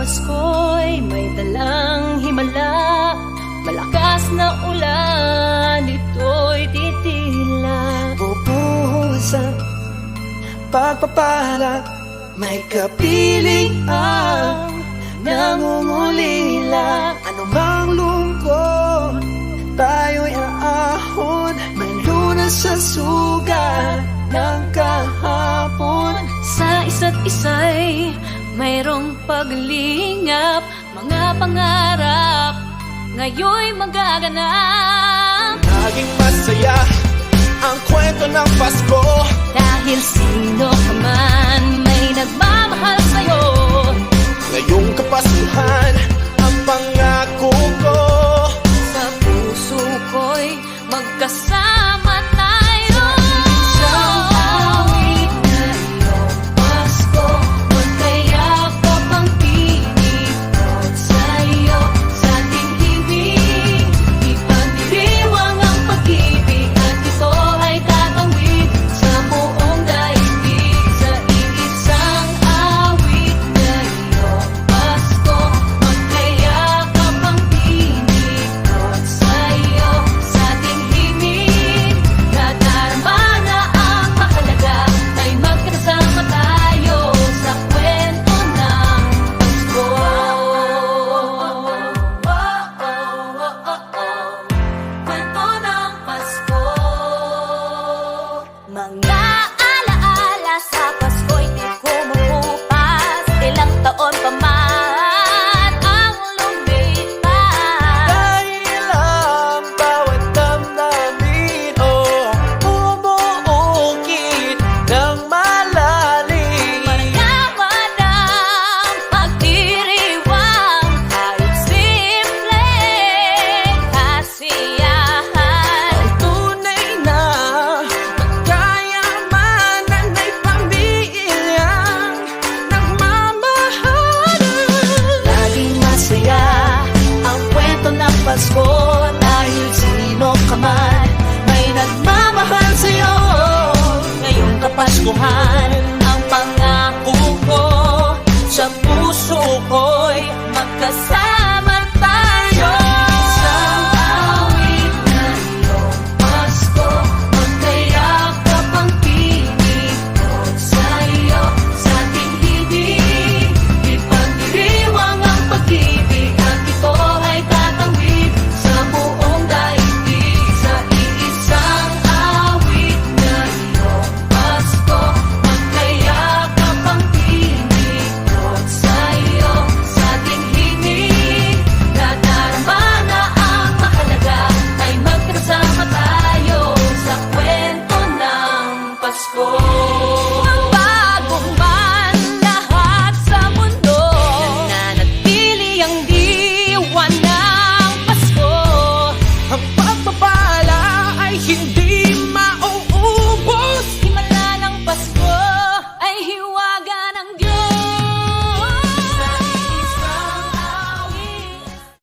Pasko'y may dalang himala, malakas na ulan, ito'y titila. Bubuhos ang pagpapala, may kapiling ang nangungulila. Anumang lungkot, tayo'y aahon, may lunas sa sugat ng kahapon. Sa isa't isa'y mayroong paglingap, mga pangarap ngayon'y magaganap. Naging masaya ang kwento ng Pasko, Dahil sino ka man may nagmamahal sa'yo. ngayong Kapaskuhan ang pangako ko. Sa puso ko'y magkasama tayo. Isang awit na iyong Pasko, magkayakap ang pinipot sa'yo. Sa ating himig, ipagdiriwang ang pag-ibig, at ito ay tatawid sa buong daigdig. Sa iisang awit na iyong Pasko, magkayakap ang pinipot sa'yo. Sa ating himig, nadarama na ang mahalaga, ay magkasama tayo sa kwento ng Pasko. Kwento ng Pasko. Mga alaala sa Pasko'y di kumukupas, ilang taon pa man ang lumipas. Dahil ang bawat damdamin, bumuukit ng malalim. Mayaman ang pagdiriwang, kahit simpleng kasiyahan. Ang tunay na magkayamanan ay pamilyang nagmamahalan. Laging masaya ang kwento ng Pasko, dahil sino ka man may nagmamahal sa'yo. Ngayong Kapaskuhan